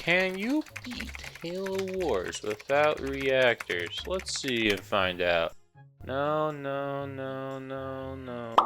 Can you beat Halo Wars without reactors? Let's see and find out. No.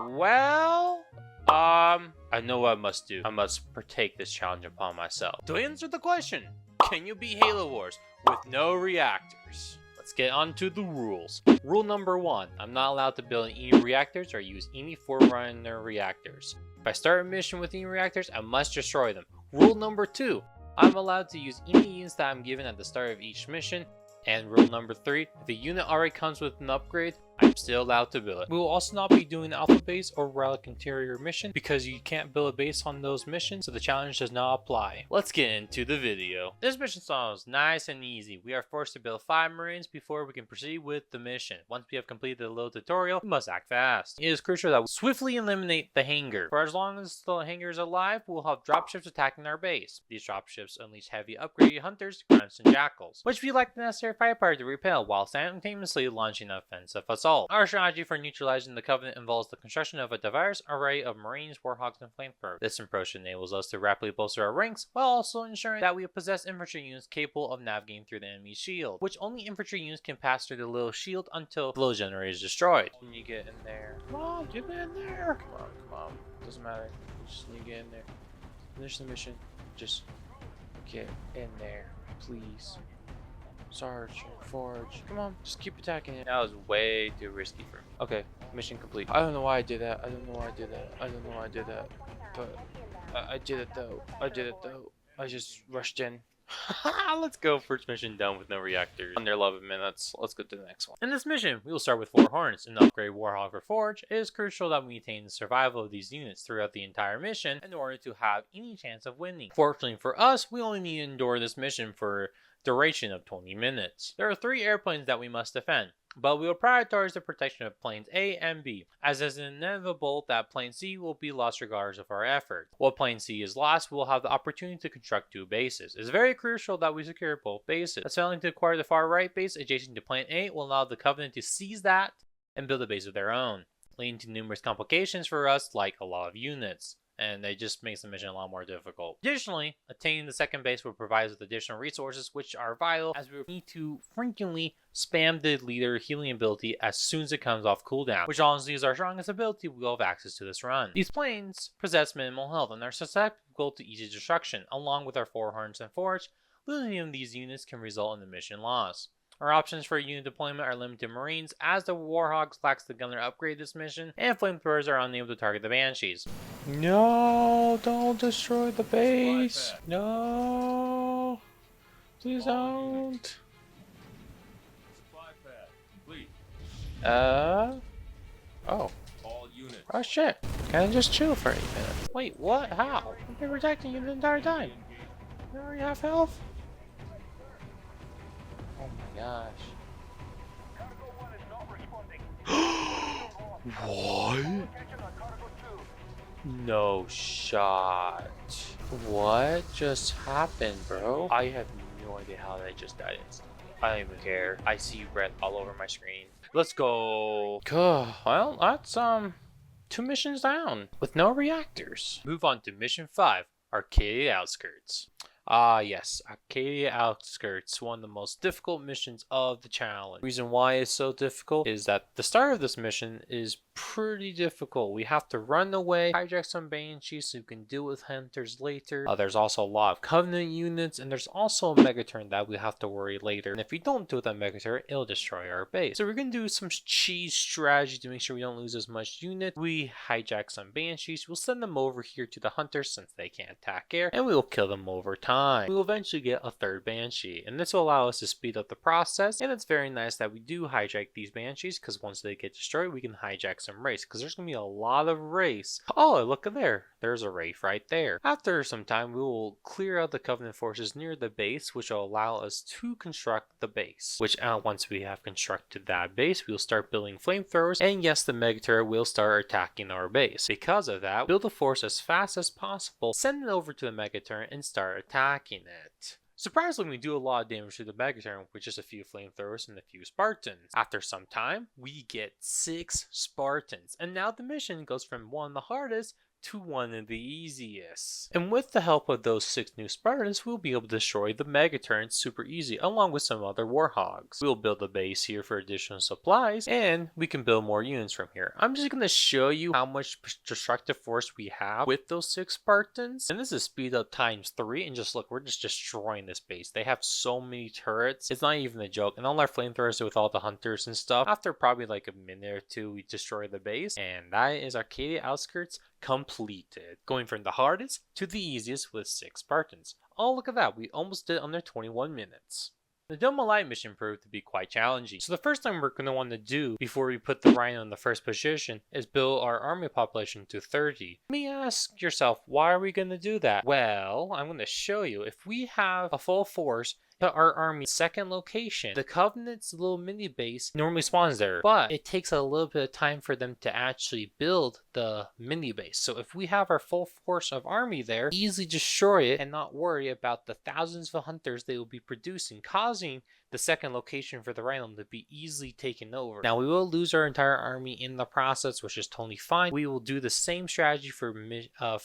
Well, I know what I must do. I must partake this challenge upon myself. To answer the question, can you beat Halo Wars with no reactors? Let's get on to the rules. Rule number 1, I'm not allowed to build any reactors or use any Forerunner reactors. If I start a mission with any reactors, I must destroy them. Rule number 2, I'm allowed to use any units that I'm given at the start of each mission. And rule number 3, if the unit already comes with an upgrade, I'm still allowed to build it. We will also not be doing Alpha Base or Relic Interior mission because you can't build a base on those missions, so the challenge does not apply. Let's get into the video. This mission sounds nice and easy. We are forced to build 5 Marines before we can proceed with the mission. Once we have completed the little tutorial, we must act fast. It is crucial that we swiftly eliminate the hangar. For as long as the hangar is alive, we'll have dropships attacking our base. These dropships unleash heavy upgraded hunters, grunts, and jackals, which we lack the necessary firepower to repel while simultaneously launching an offensive assault. Our strategy for neutralizing the Covenant involves the construction of a diverse array of Marines, Warthogs, and Flamethrowers. This approach enables us to rapidly bolster our ranks while also ensuring that we possess infantry units capable of navigating through the enemy's shield, which only infantry units can pass through the little shield until the little generator is destroyed. When you get in there, come on, get in there. Come on, doesn't matter. Just need to get in there. Finish the mission. Just get in there, please. Sarge, Forge, come on, just keep attacking it. That was way too risky for me. Okay, mission complete. I don't know why I did that. I don't know why I did that. But I did it though. I just rushed in. Let's go. First mission done with no reactors. Under 11 minutes. Let's go to the next one. In this mission, we will start with 4 Hornets. An upgrade Warthog for Forge. It is crucial that we maintain the survival of these units throughout the entire mission in order to have any chance of winning. Fortunately for us, we only need to endure this mission for duration of 20 minutes. There are 3 airplanes that we must defend, but we will prioritize the protection of planes A and B, as it is inevitable that plane C will be lost regardless of our effort. While plane C is lost, we will have the opportunity to construct 2 bases. It is very crucial that we secure both bases, as failing to acquire the far right base adjacent to plane A will allow the Covenant to seize that and build a base of their own, leading to numerous complications for us, like a lot of units. And it just makes the mission a lot more difficult. Additionally, attaining the second base will provide us with additional resources which are vital, as we need to frequently spam the leader healing ability as soon as it comes off cooldown, which honestly is our strongest ability. We will have access to this run. These planes possess minimal health and are susceptible to easy destruction. Along with our 4 Hornets and Forge, losing these units can result in the mission loss. Our options for unit deployment are limited Marines, as the Warthogs lacks the gunner upgrade this mission, and Flamethrowers are unable to target the Banshees. No, don't destroy the base. No, please don't. Oh. Oh shit. Can I just chill for 8 minutes? Wait, what? How? I've been protecting you the entire time. You already have health? Oh my gosh. What? No shot. What just happened, bro? I have no idea how that just died instantly. I don't even care. I see red all over my screen. Let's go. Well, that's 2 missions down with no reactors. Move on to mission 5, Arcadia Outskirts. Yes, Arcadia Outskirts, one of the most difficult missions of the challenge. The reason why it's so difficult is that the start of this mission is pretty difficult. We have to run away, hijack some Banshees so we can deal with Hunters later. There's also a lot of Covenant units, and there's also a Megaturn that we have to worry later. And if we don't deal with that Megaturn, it'll destroy our base. So we're going to do some cheese strategy to make sure we don't lose as much unit. We hijack some Banshees, we'll send them over here to the Hunters since they can't attack air, and we will kill them over time. We will eventually get a 3rd Banshee, and this will allow us to speed up the process. And it's very nice that we do hijack these Banshees, because once they get destroyed, we can hijack some Wraiths, because there's going to be a lot of Wraiths. Oh, look at there. There's a Wraith right there. After some time, we will clear out the Covenant forces near the base, which will allow us to construct the base. Which once we have constructed that base, we'll start building Flamethrowers, and yes, the Megaturret will start attacking our base. Because of that, build a force as fast as possible, send it over to the Megaturret, and start attacking it. Surprisingly, we do a lot of damage to the Megaturn with just a few Flamethrowers and a few Spartans. After some time, we get 6 Spartans, and now the mission goes from one of the hardest to one of the easiest. And with the help of those 6 new Spartans, we'll be able to destroy the Megaturns super easy along with some other warthogs. We'll build a base here for additional supplies, and we can build more units from here. I'm just going to show you how much destructive force we have with those 6 Spartans. And this is speed up times 3, and just look, we're just destroying this base. They have so many turrets, it's not even a joke. And all our flamethrowers with all the hunters and stuff, after probably like a minute or two, we destroy the base. And that is Arcadia Outskirts completed, going from the hardest to the easiest with 6 Spartans. Oh, look at that, we almost did under 21 minutes. The Dome of Light mission proved to be quite challenging, so the first thing we're going to want to do before we put the Rhino in the first position is build our army population to 30. Let me ask yourself, why are we going to do that? Well, I'm going to show you. If we have a full force, put our army second location, the Covenant's little mini base normally spawns there, but it takes a little bit of time for them to actually build the mini base. So if we have our full force of army there, easily destroy it and not worry about the thousands of hunters they will be producing, causing the second location for the Rhino to be easily taken over. Now, we will lose our entire army in the process, which is totally fine. We will do the same strategy for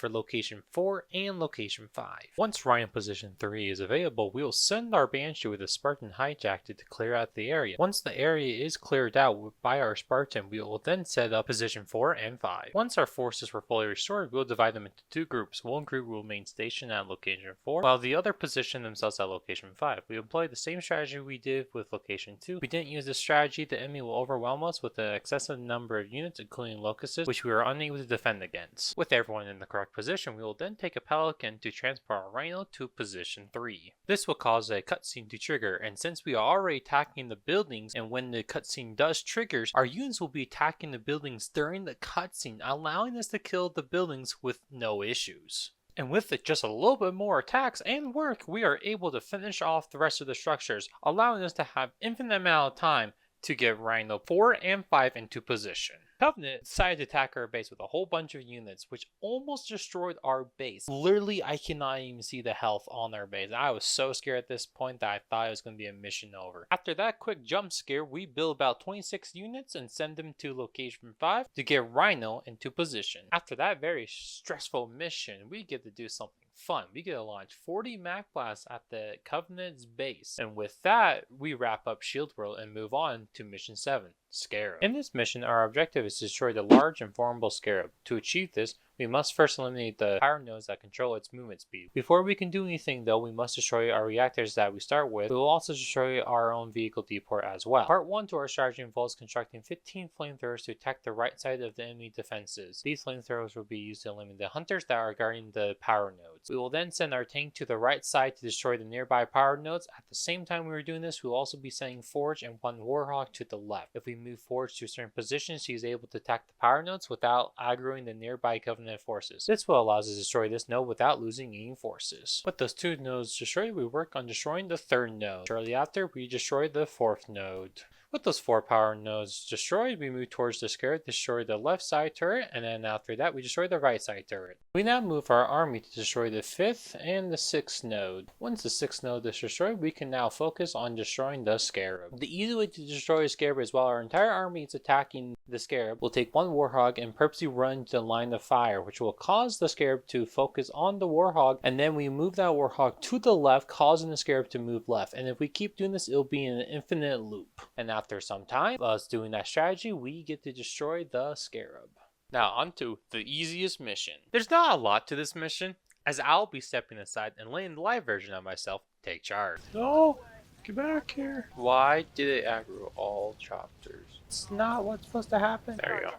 location 4 and location 5. Once Rhino position 3 is available, we will send our Banshee with a Spartan hijacked to clear out the area. Once the area is cleared out by our Spartan, we will then set up position 4 and 5. Once our forces were fully restored, we will divide them into 2 groups. One group will remain stationed at location 4, while the other position themselves at location 5. We employ the same strategy we did with location 2. We didn't use this strategy, the enemy will overwhelm us with an excessive number of units, including locusts, which we were unable to defend against. With everyone in the correct position, we will then take a pelican to transport our Rhino to position 3. This will cause a cutscene to trigger, and since we are already attacking the buildings, and when the cutscene does trigger, our units will be attacking the buildings during the cutscene, allowing us to kill the buildings with no issues. And with just a little bit more attacks and work, we are able to finish off the rest of the structures, allowing us to have infinite amount of time to get Rhino 4 and 5 into position. Covenant decided to attack our base with a whole bunch of units, which almost destroyed our base. Literally, I cannot even see the health on our base. I was so scared at this point that I thought it was going to be a mission over. After that quick jump scare, we build about 26 units and send them to location 5 to get Rhino into position. After that very stressful mission, we get to do something fun. We get to launch 40 Mag Blasts at the Covenant's base. And with that, we wrap up Shield World and move on to Mission 7, Scarab. In this mission, our objective is to destroy the large and formidable Scarab. To achieve this, we must first eliminate the power nodes that control its movement speed. Before we can do anything though, we must destroy our reactors that we start with. We will also destroy our own vehicle depot as well. Part 1 to our strategy involves constructing 15 flamethrowers to attack the right side of the enemy defenses. These flamethrowers will be used to eliminate the hunters that are guarding the power nodes. We will then send our tank to the right side to destroy the nearby power nodes. At the same time we are doing this, we will also be sending Forge and 1 warthog to the left. If we move Forge to certain positions, he is able to attack the power nodes without aggroing the nearby Covenant forces. This will allow us to destroy this node without losing any forces. With those 2 nodes destroyed, we work on destroying the 3rd node. Shortly after, we destroy the 4th node. With those 4 power nodes destroyed, we move towards the Scarab, destroy the left side turret, and then after that, we destroy the right side turret. We now move our army to destroy the 5th and the 6th node. Once the 6th node is destroyed, we can now focus on destroying the Scarab. The easy way to destroy a Scarab is while our entire army is attacking the Scarab, we'll take 1 warthog and purposely run to the line of fire, which will cause the Scarab to focus on the warthog, and then we move that warthog to the left, causing the Scarab to move left. And if we keep doing this, it'll be in an infinite loop. And after some time, us doing that strategy, we get to destroy the Scarab. Now on to the easiest mission. There's not a lot to this mission, as I'll be stepping aside and letting the live version of myself take charge. No! Get back here! Why did it aggro all chapters? It's not what's supposed to happen. There we go.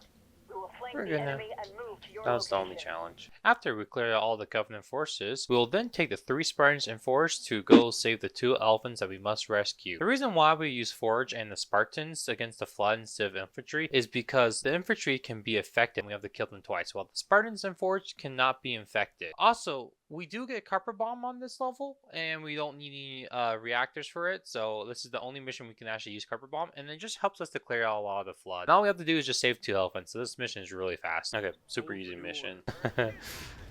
We're gonna... That was the only challenge. After we clear out all the Covenant forces, we will then take the 3 Spartans and Forge to go save the 2 elephants that we must rescue. The reason why we use Forge and the Spartans against the Flood instead of infantry is because the infantry can be affected. We have to kill them twice, while the Spartans and Forge cannot be infected. Also, we do get Carpet Bomb on this level, and we don't need any reactors for it, so this is the only mission we can actually use Carpet Bomb, and it just helps us to clear out a lot of the Flood. Now all we have to do is just save 2 elephants, so this mission is really fast. Okay, super easy mission.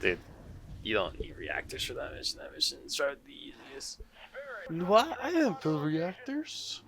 Dude, you don't need reactors for that mission. That mission is probably the easiest. What? I didn't build reactors.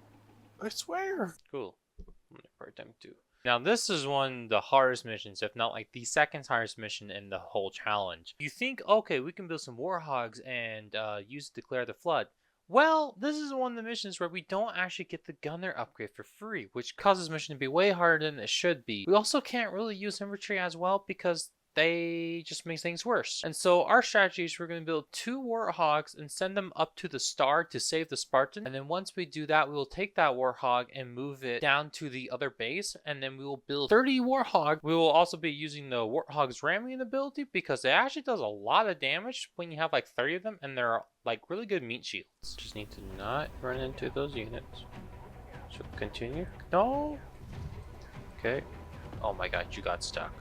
I swear. Cool. I'm gonna part time too. Now this is one of the hardest missions, if not like the second hardest mission in the whole challenge. You think, okay, we can build some warthogs and use it to clear the flood. Well, this is one of the missions where we don't actually get the gunner upgrade for free, which causes the mission to be way harder than it should be. We also can't really use infantry as well because they just make things worse. And so our strategy is we're going to build 2 warthogs and send them up to the star to save the Spartan. And then once we do that, we will take that warthog and move it down to the other base. And then we will build 30 warthogs. We will also be using the warthog's ramming ability because it actually does a lot of damage when you have like 30 of them. And they're like really good meat shields. Just need to not run into those units. So continue. No. Okay. Oh my god, you got stuck.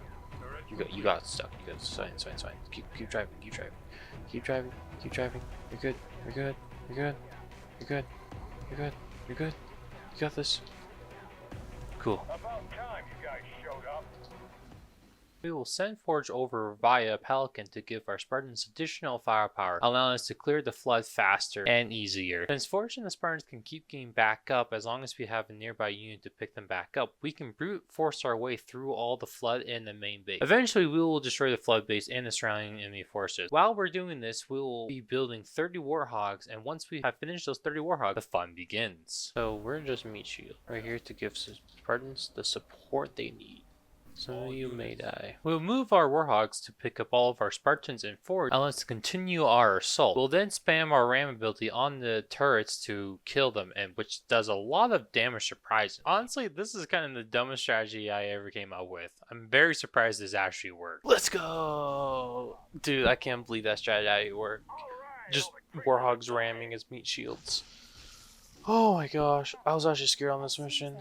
You got stuck. You got it's fine. Keep driving. Keep driving. You're good. You got this. Cool. About time you guys showed up. We will send Forge over via Pelican to give our Spartans additional firepower, allowing us to clear the flood faster and easier. Since Forge and the Spartans can keep getting back up as long as we have a nearby unit to pick them back up, we can brute force our way through all the flood in the main base. Eventually, we will destroy the flood base and the surrounding enemy forces. While we're doing this, we will be building 30 warthogs, and once we have finished those 30 warthogs, the fun begins. So we're just meat shield right here to give Spartans the support they need. Some of you may die. We'll move our warthogs to pick up all of our Spartans and Forge, and let's continue our assault. We'll then spam our ram ability on the turrets to kill them, and which does a lot of damage surprisingly. Honestly, this is kind of the dumbest strategy I ever came up with. I'm very surprised this actually worked. Let's go! Dude, I can't believe that strategy worked. Just warthogs ramming as meat shields. Oh my gosh, I was actually scared on this mission.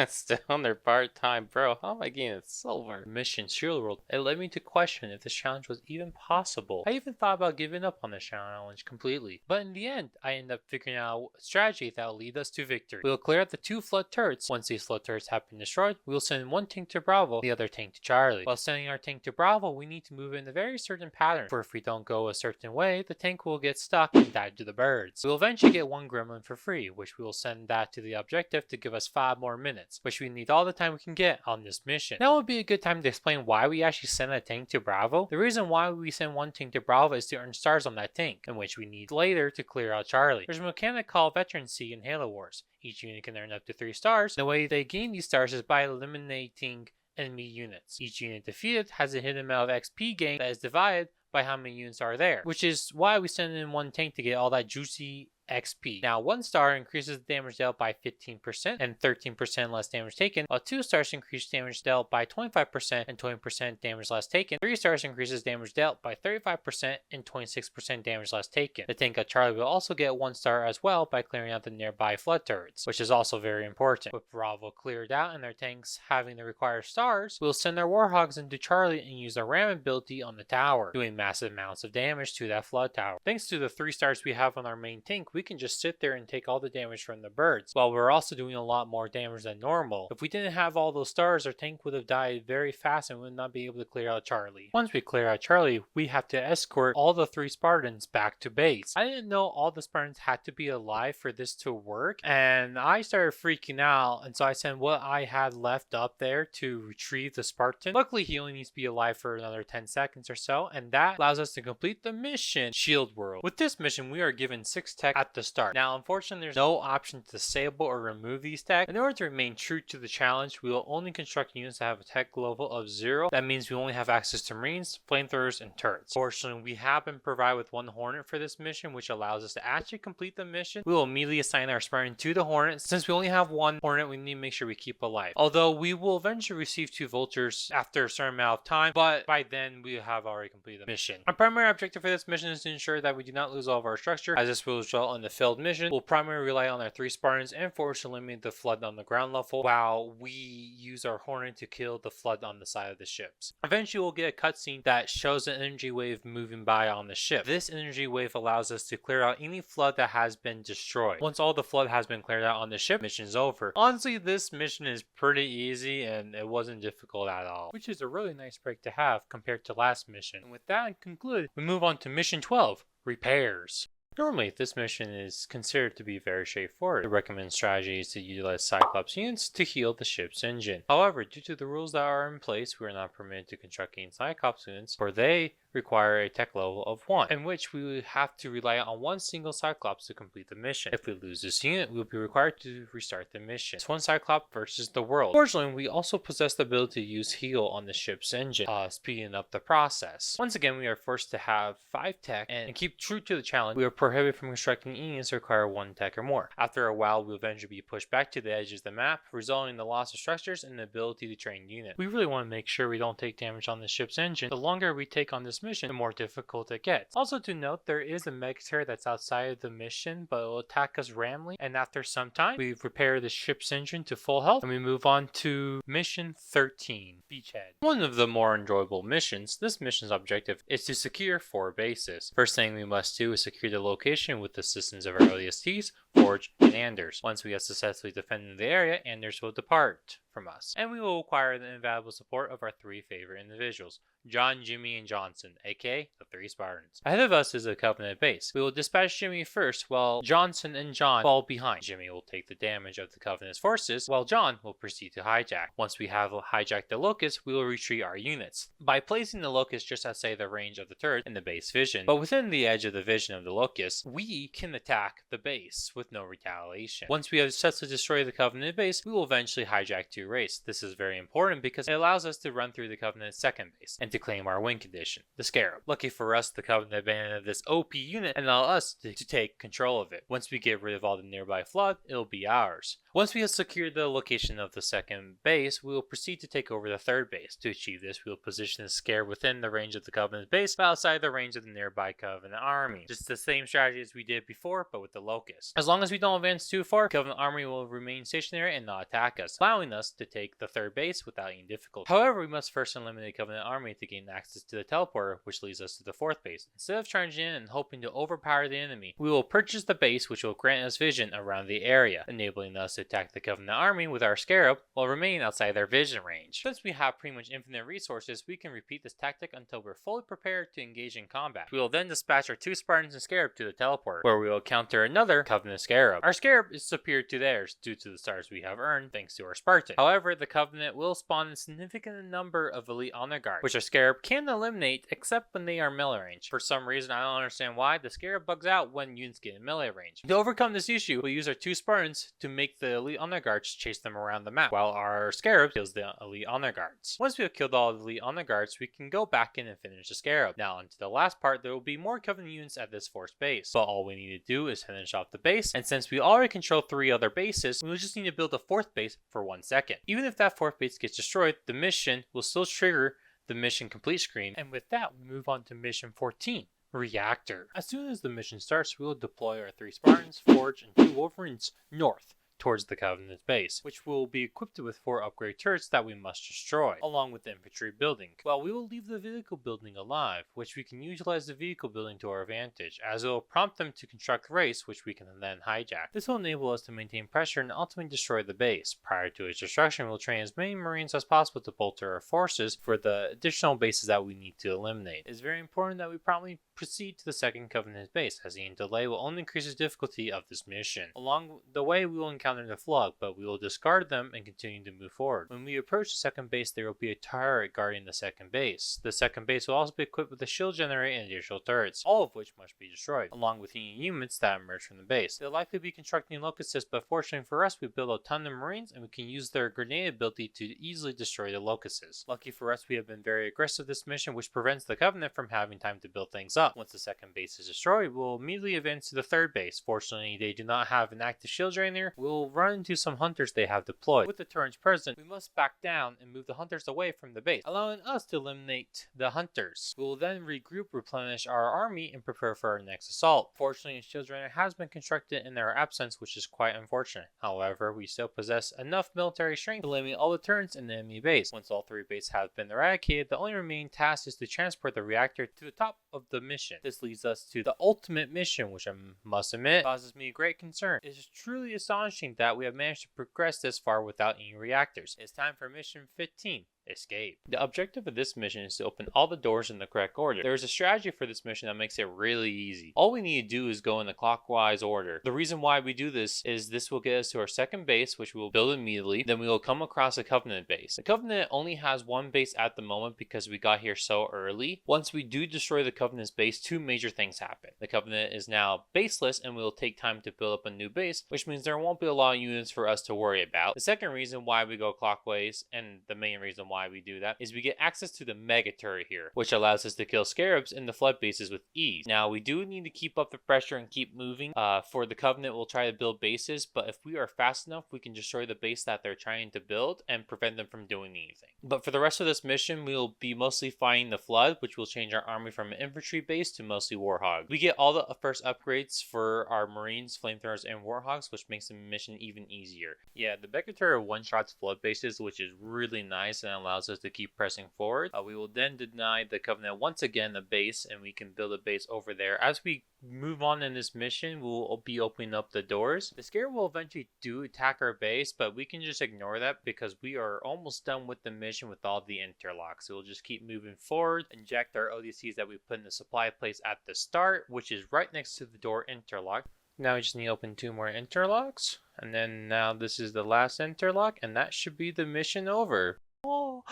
Still on their part-time, bro. How am I getting silver? Mission Shield World. It led me to question if this challenge was even possible. I even thought about giving up on this challenge completely. But in the end, I ended up figuring out a strategy that will lead us to victory. We'll clear out the 2 flood turrets. Once these flood turrets have been destroyed, we'll send 1 tank to Bravo, the other tank to Charlie. While sending our tank to Bravo, we need to move in a very certain pattern. For if we don't go a certain way, the tank will get stuck and die to the birds. We'll eventually get 1 gremlin for free, which we will send that to the objective to give us 5 more minutes. Which we need all the time we can get on this mission. Now would be a good time to explain why we actually send a tank to Bravo. The reason why we send 1 tank to Bravo is to earn stars on that tank, in which we need later to clear out Charlie. There's a mechanic called Veterancy in Halo Wars. Each unit can earn up to 3 stars. The way they gain these stars is by eliminating enemy units. Each unit defeated has a hidden amount of XP gain that is divided by how many units are there, which is why we send in 1 tank to get all that juicy XP. Now 1 star increases damage dealt by 15% and 13% less damage taken, while 2 stars increase damage dealt by 25% and 20% damage less taken. 3 stars increases damage dealt by 35% and 26% damage less taken. The tank of Charlie will also get 1 star as well by clearing out the nearby flood turrets, which is also very important. With Bravo cleared out and their tanks having the required stars, we'll send our warthogs into Charlie and use our ram ability on the tower, doing massive amounts of damage to that flood tower. Thanks to the 3 stars we have on our main tank, we can just sit there and take all the damage from the birds, while we're also doing a lot more damage than normal. If we didn't have all those stars, our tank would have died very fast and would not be able to clear out Charlie. Once we clear out Charlie, we have to escort all the 3 Spartans back to base. I didn't know all the Spartans had to be alive for this to work, and I started freaking out, and so I sent what I had left up there to retrieve the Spartan. Luckily, he only needs to be alive for another 10 seconds or so, and that allows us to complete the mission Shield World. With this mission, we are given 6 tech at the start. Now, unfortunately, there's no option to disable or remove these tech. In order to remain true to the challenge, we will only construct units that have a tech level of 0. That means we only have access to marines, flamethrowers, and turrets. Fortunately, we have been provided with 1 Hornet for this mission, which allows us to actually complete the mission. We will immediately assign our Spartan to the Hornet. Since we only have 1 Hornet, we need to make sure we keep alive. Although we will eventually receive 2 Vultures after a certain amount of time, but by then we have already completed the mission. Our primary objective for this mission is to ensure that we do not lose all of our structure, as this will result in the failed mission. We'll primarily rely on our 3 Spartans and Forge to eliminate the flood on the ground level, while we use our Hornet to kill the flood on the side of the ships. Eventually, we'll get a cutscene that shows an energy wave moving by on the ship. This energy wave allows us to clear out any flood that has been destroyed. Once all the flood has been cleared out on the ship, mission's over. Honestly, this mission is pretty easy and it wasn't difficult at all, which is a really nice break to have compared to last mission. And with that concluded, we move on to mission 12, repairs. Normally, this mission is considered to be very straightforward. The recommended strategy is to utilize Cyclops units to heal the ship's engine. However, due to the rules that are in place, we are not permitted to construct any Cyclops units, for they require a tech level of 1, in which we would have to rely on one single Cyclops to complete the mission. If we lose this unit, we will be required to restart the mission. It's one Cyclops versus the world. Fortunately, we also possess the ability to use heal on the ship's engine, speeding up the process. Once again, we are forced to have 5 tech and keep true to the challenge. We are prohibited from constructing units that require 1 tech or more. After a while, we'll eventually be pushed back to the edges of the map, resulting in the loss of structures and the ability to train units. We really want to make sure we don't take damage on the ship's engine. The longer we take on this mission, the more difficult it gets. Also to note, there is a MagicalGarrn that's outside of the mission, but it will attack us randomly, and after some time, we repair the ship's engine to full health, and we move on to mission 13, Beachhead. One of the more enjoyable missions, this mission's objective is to secure 4 bases. First thing we must do is secure the location with the assistance of our ODSTs, Forge, and Anders. Once we have successfully defended the area, Anders will depart from us, and we will acquire the invaluable support of our 3 favorite individuals, John, Jimmy, and Johnson, aka the 3 Spartans. Ahead of us is a Covenant base. We will dispatch Jimmy first, while Johnson and John fall behind. Jimmy will take the damage of the Covenant's forces, while John will proceed to hijack. Once we have hijacked the Locust, we will retreat our units by placing the Locust just outside the range of the turret in the base vision, but within the edge of the vision of the Locust, we can attack the base with no retaliation. Once we have successfully destroyed the Covenant base, we will eventually hijack 2 raids. This is very important because it allows us to run through the Covenant's second base and to claim our win condition, the Scarab. Lucky for us, the Covenant abandoned this OP unit and allow us to take control of it. Once we get rid of all the nearby flood, it'll be ours. Once we have secured the location of the second base, we will proceed to take over the third base. To achieve this, we will position the Scarab within the range of the Covenant base, but outside the range of the nearby Covenant army. Just the same strategy as we did before, but with the Locust. As long as we don't advance too far, the Covenant army will remain stationary and not attack us, allowing us to take the third base without any difficulty. However, we must first eliminate the Covenant army to gain access to the teleporter, which leads us to the fourth base. Instead of charging in and hoping to overpower the enemy, we will purchase the base, which will grant us vision around the area, enabling us to attack the Covenant army with our Scarab while remaining outside their vision range. Since we have pretty much infinite resources, we can repeat this tactic until we're fully prepared to engage in combat. We will then dispatch our 2 Spartans and Scarab to the teleporter, where we will counter another Covenant Scarab. Our Scarab is superior to theirs due to the stars we have earned thanks to our Spartan. However, the Covenant will spawn a significant number of elite honor guards, which our Scarab can eliminate except when they are melee range. For some reason, I don't understand why, the Scarab bugs out when units get in melee range. To overcome this issue, we'll use our 2 Spartans to make the elite honor guards chase them around the map, while our Scarab kills the elite honor guards. Once we have killed all the elite honor guards, we can go back in and finish the Scarab. Now, onto the last part, there will be more Covenant units at this force base, but all we need to do is finish off the base, and since we already control 3 other bases, we will just need to build a 4th base for 1 second. Even if that 4th base gets destroyed, the mission will still trigger the mission complete screen, and with that, we move on to mission 14. Reactor. As soon as the mission starts, we will deploy our 3 Spartans, Forge, and 2 Wolverines north towards the Covenant's base, which will be equipped with 4 upgrade turrets that we must destroy, along with the infantry building. While we will leave the vehicle building alive, which we can utilize the vehicle building to our advantage, as it will prompt them to construct raids, which we can then hijack. This will enable us to maintain pressure and ultimately destroy the base. Prior to its destruction, we'll train as many Marines as possible to bolster our forces for the additional bases that we need to eliminate. It is very important that we promptly proceed to the second Covenant base, as any delay will only increase the difficulty of this mission. Along the way, we will encounter the flood, but we will discard them and continue to move forward. When we approach the second base, there will be a turret guarding the second base. The second base will also be equipped with a shield generator and additional turrets, all of which must be destroyed, along with any units that emerge from the base. They'll likely be constructing locusts, but fortunately for us, we build a ton of Marines and we can use their grenade ability to easily destroy the locusts. Lucky for us, we have been very aggressive this mission, which prevents the Covenant from having time to build things up. Once the second base is destroyed, we'll immediately advance to the third base. Fortunately, they do not have an active shield generator. We'll run into some hunters they have deployed. With the turrets present, we must back down and move the hunters away from the base, allowing us to eliminate the hunters. We will then regroup, replenish our army, and prepare for our next assault. Fortunately, a shield generator has been constructed in our absence, which is quite unfortunate. However, we still possess enough military strength to eliminate all the turrets in the enemy base. Once all 3 bases have been eradicated, the only remaining task is to transport the reactor to the top of the mission. This leads us to the ultimate mission, which I must admit causes me great concern. It is truly astonishing that we have managed to progress this far without any reactors. It's time for mission 15, escape. The objective of this mission is to open all the doors in the correct order. There is a strategy for this mission that makes it really easy. All we need to do is go in the clockwise order. The reason why we do this is this will get us to our second base, which we will build immediately. Then we will come across a Covenant base. The Covenant only has one base at the moment because we got here so early. Once we do destroy the Covenant's base, two major things happen. The Covenant is now baseless and will take time to build up a new base, which means there won't be a lot of units for us to worry about. The second reason why we go clockwise, and the main reason why we do that, is we get access to the mega turret here, which allows us to kill Scarabs in the flood bases with ease. Now, we do need to keep up the pressure and keep moving. For the Covenant, we'll try to build bases, but if we are fast enough, we can destroy the base that they're trying to build and prevent them from doing anything. But for the rest of this mission, we will be mostly fighting the flood, which will change our army from an infantry base to mostly warthog. We get all the first upgrades for our marines, flamethrowers, and warthogs, which makes the mission even easier. Yeah, the mega turret one-shots flood bases, which is really nice and allows us to keep pressing forward. We will then deny the Covenant once again a base, and we can build a base over there. As we move on in this mission, we'll be opening up the doors. The Scarab will eventually do attack our base, but we can just ignore that because we are almost done with the mission with all the interlocks. So we'll just keep moving forward, inject our ODCs that we put in the supply place at the start, which is right next to the door interlock. Now we just need to open 2 more interlocks, and then now this is the last interlock, and that should be the mission over. Oh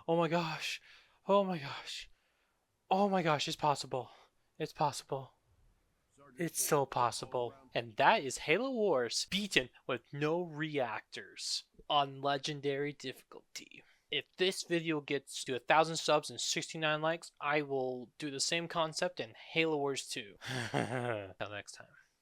my gosh. Oh my gosh. Oh my gosh, it's possible. It's possible. It's so possible. And that is Halo Wars beaten with no reactors on legendary difficulty. If this video gets to 1,000 subs and 69 likes, I will do the same concept in Halo Wars 2. Until next time.